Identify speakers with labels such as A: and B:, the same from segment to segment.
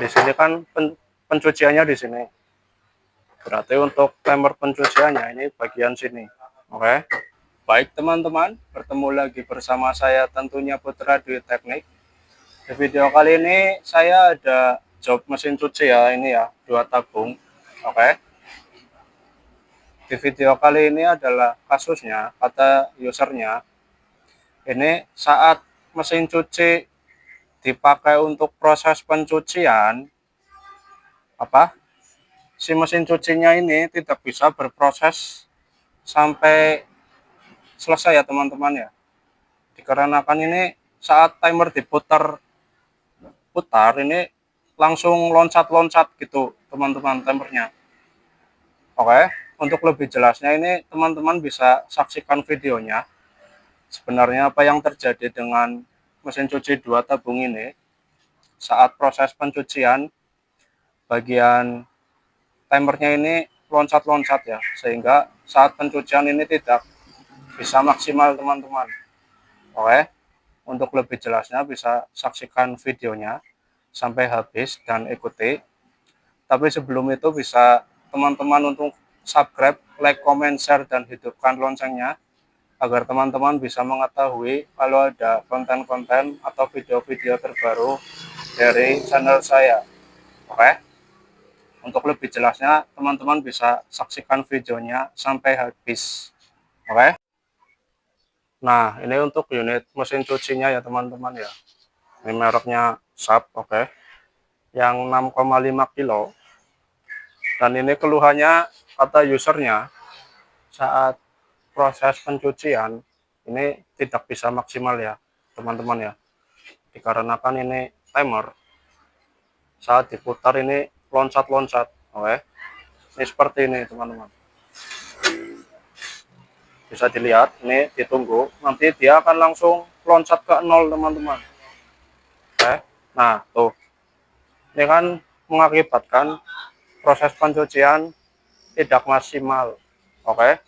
A: Di sini kan pencuciannya di sini. Berarti untuk timer pencuciannya ini bagian sini. Oke. Baik teman-teman, bertemu lagi bersama saya tentunya Putra Dwi Teknik. Di video kali ini saya ada job mesin cuci ya, ini ya, 2 tabung. Oke. Di video kali ini adalah kasusnya, kata usernya, ini saat mesin cuci dipakai untuk proses pencucian, si mesin cucinya ini tidak bisa berproses sampai selesai ya teman-teman ya. Dikarenakan ini saat timer diputar ini langsung loncat-loncat gitu teman-teman timernya. Oke, untuk lebih jelasnya ini teman-teman bisa saksikan videonya. Sebenarnya apa yang terjadi dengan mesin cuci 2 tabung ini saat proses pencucian, bagian timernya ini loncat-loncat ya, sehingga saat pencucian ini tidak bisa maksimal teman-teman. Oke, untuk lebih jelasnya bisa saksikan videonya sampai habis dan ikuti. Tapi sebelum itu bisa teman-teman untuk subscribe, like, comment, share, dan hidupkan loncengnya agar teman-teman bisa mengetahui kalau ada konten-konten atau video-video terbaru dari channel saya. Oke, untuk lebih jelasnya teman-teman bisa saksikan videonya sampai habis. Oke. Nah, ini untuk unit mesin cucinya ya teman-teman ya. Ini mereknya Sharp, oke. Yang 6,5 kilo. Dan ini keluhannya kata usernya saat proses pencucian ini tidak bisa maksimal ya teman-teman ya. Dikarenakan ini timer saat diputar ini loncat-loncat, oke. Ini seperti ini teman-teman. Bisa dilihat, ini ditunggu, nanti dia akan langsung loncat ke 0 teman-teman. Oke. Nah, tuh. Ini kan mengakibatkan proses pencucian tidak maksimal. Oke.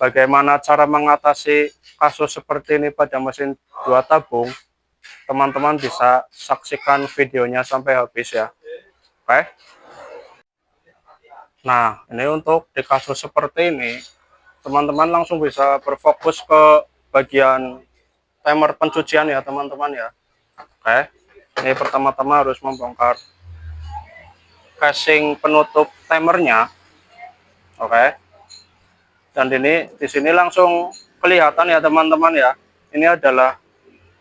A: Bagaimana cara mengatasi kasus seperti ini pada mesin 2 tabung? Teman-teman bisa saksikan videonya sampai habis ya. Oke. Nah, ini untuk di kasus seperti ini, teman-teman langsung bisa berfokus ke bagian timer pencucian ya teman-teman ya. Oke. Ini pertama-tama harus membongkar casing penutup timernya. Oke. Dan ini di sini langsung kelihatan ya teman-teman ya. Ini adalah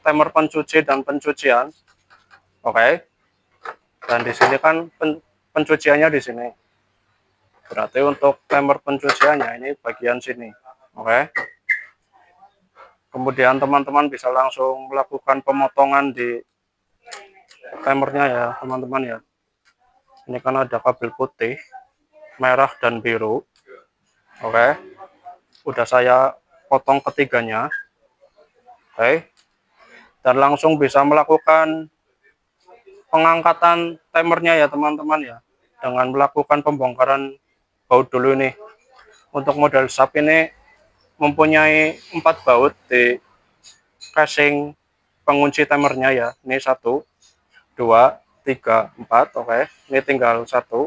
A: timer pencuci dan pencucian. Oke. Dan di sini kan pencuciannya di sini. Berarti untuk timer pencuciannya ini bagian sini. Oke. Kemudian teman-teman bisa langsung melakukan pemotongan di timernya ya teman-teman ya. Ini kan ada kabel putih, merah, dan biru. Oke. Udah saya potong ketiganya. Oke. Dan langsung bisa melakukan pengangkatan timernya ya teman-teman ya. Dengan melakukan pembongkaran baut dulu nih. Untuk model Sharp ini mempunyai 4 baut di casing pengunci timernya ya. Ini 1, 2, 3, 4. Oke. Ini tinggal 1.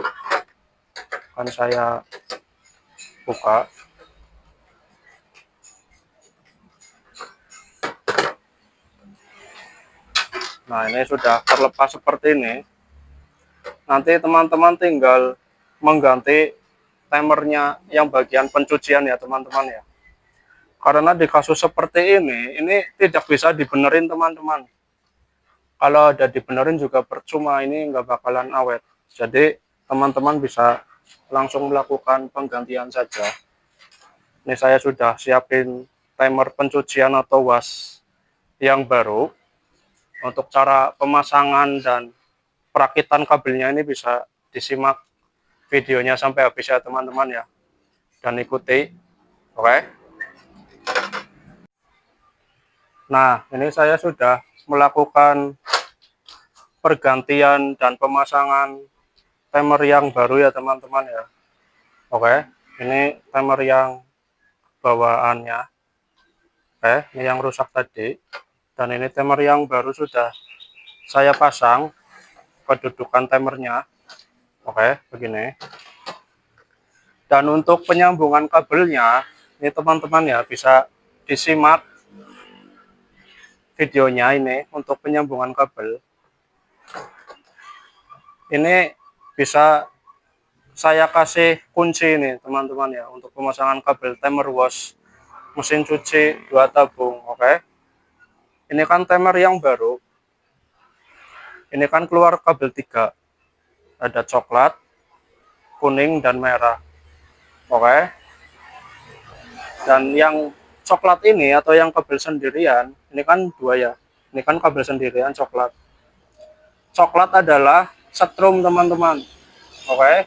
A: Akan saya buka. Nah, ini sudah terlepas seperti ini. Nanti teman-teman tinggal mengganti timernya yang bagian pencucian ya teman-teman ya. Karena di kasus seperti ini tidak bisa dibenerin teman-teman. Kalau ada dibenerin juga percuma, ini nggak bakalan awet. Jadi teman-teman bisa langsung melakukan penggantian saja. Ini saya sudah siapin timer pencucian atau was yang baru. Untuk cara pemasangan dan perakitan kabelnya ini bisa disimak videonya sampai habis ya teman-teman ya. Dan ikuti. Oke. Nah, ini saya sudah melakukan pergantian dan pemasangan timer yang baru ya teman-teman ya. Oke, ini timer yang bawaannya. Oke, ini yang rusak tadi. Dan ini timer yang baru sudah saya pasang kedudukan timernya. Oke, begini. Dan untuk penyambungan kabelnya, ini teman-teman ya bisa disimak videonya ini untuk penyambungan kabel. Ini bisa saya kasih kunci ini teman-teman ya untuk pemasangan kabel timer wash mesin cuci 2 tabung. Oke. Ini kan timer yang baru. Ini kan keluar kabel 3. Ada coklat, kuning, dan merah. Oke. Dan yang coklat ini atau yang kabel sendirian, ini kan 2 ya. Ini kan kabel sendirian coklat. Coklat adalah setrum teman-teman. Oke.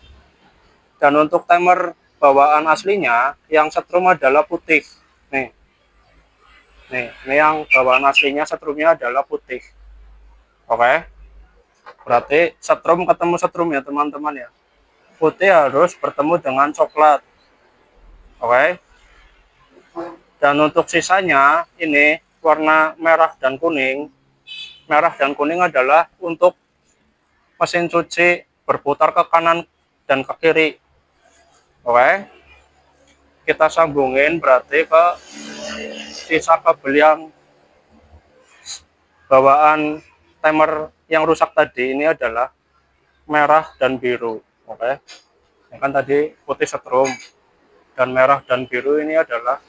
A: Dan untuk timer bawaan aslinya, yang setrum adalah putih. Nih, ini yang bawaan aslinya setrumnya adalah putih. Oke. Berarti setrum ketemu setrum ya teman-teman ya. Putih harus bertemu dengan coklat. Oke. Dan untuk sisanya ini warna merah dan kuning. Merah dan kuning adalah untuk mesin cuci berputar ke kanan dan ke kiri. Oke. Kita sambungin berarti ke sisa kabel yang bawaan timer yang rusak tadi. Ini adalah merah dan biru. Oke. Ini kan tadi putih setrum dan merah dan biru ini adalah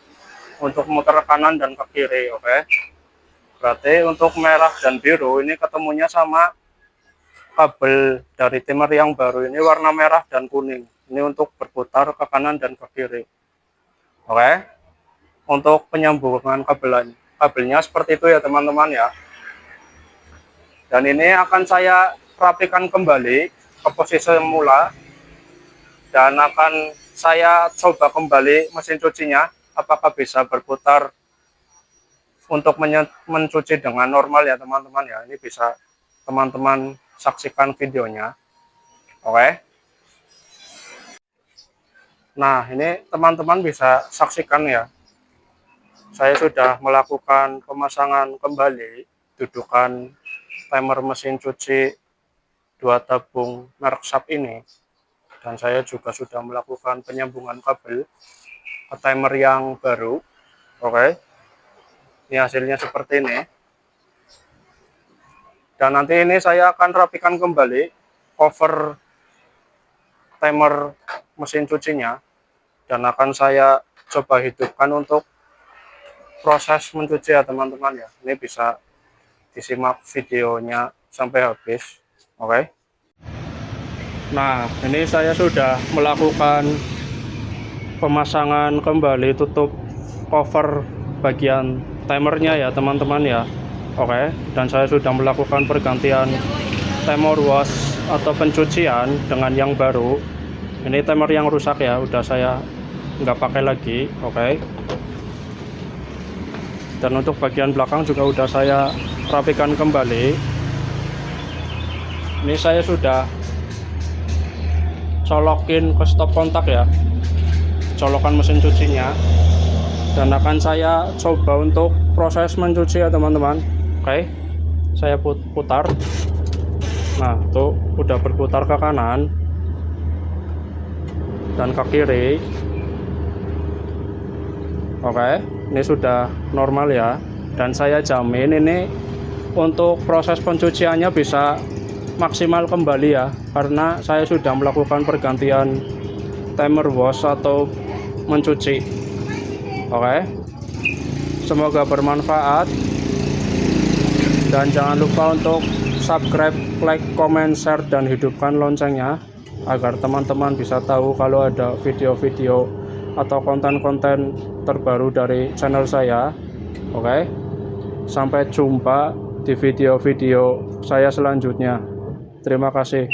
A: untuk muter kanan dan ke kiri. Oke. Berarti untuk merah dan biru ini ketemunya sama kabel dari timer yang baru ini warna merah dan kuning. Ini untuk berputar ke kanan dan ke kiri. Oke. Untuk penyambungan kabelnya seperti itu ya teman-teman ya. Dan ini akan saya rapikan kembali ke posisi semula. Dan akan saya coba kembali mesin cucinya apakah bisa berputar untuk mencuci dengan normal ya teman-teman ya. Ini bisa teman-teman saksikan videonya. Oke. Nah, ini teman-teman bisa saksikan ya. Saya sudah melakukan pemasangan kembali dudukan timer mesin cuci 2 tabung merek Sharp ini. Dan saya juga sudah melakukan penyambungan kabel ke timer yang baru. Oke. Ini hasilnya seperti ini. Dan nanti ini saya akan rapikan kembali cover timer mesin cucinya. Dan akan saya coba hidupkan untuk proses mencuci ya teman-teman ya. Ini bisa disimak videonya sampai habis. Oke. Nah, ini saya sudah melakukan pemasangan kembali tutup cover bagian timernya ya teman-teman ya. Oke. Dan saya sudah melakukan pergantian timer wash atau pencucian dengan yang baru. Ini timer yang rusak ya, udah saya nggak pakai lagi. Oke. Dan untuk bagian belakang juga udah saya rapikan kembali. Ini saya sudah colokin ke stop kontak ya, colokan mesin cucinya. Dan akan saya coba untuk proses mencuci ya teman-teman. Oke, saya putar. Nah, tuh udah berputar ke kanan dan ke kiri. Oke, ini sudah normal ya. Dan saya jamin ini untuk proses pencuciannya bisa maksimal kembali ya, karena saya sudah melakukan pergantian timer wash atau mencuci. Oke. Semoga bermanfaat. Dan jangan lupa untuk subscribe, like, comment, share, dan hidupkan loncengnya agar teman-teman bisa tahu kalau ada video-video atau konten-konten terbaru dari channel saya. Oke. Sampai jumpa di video-video saya selanjutnya. Terima kasih.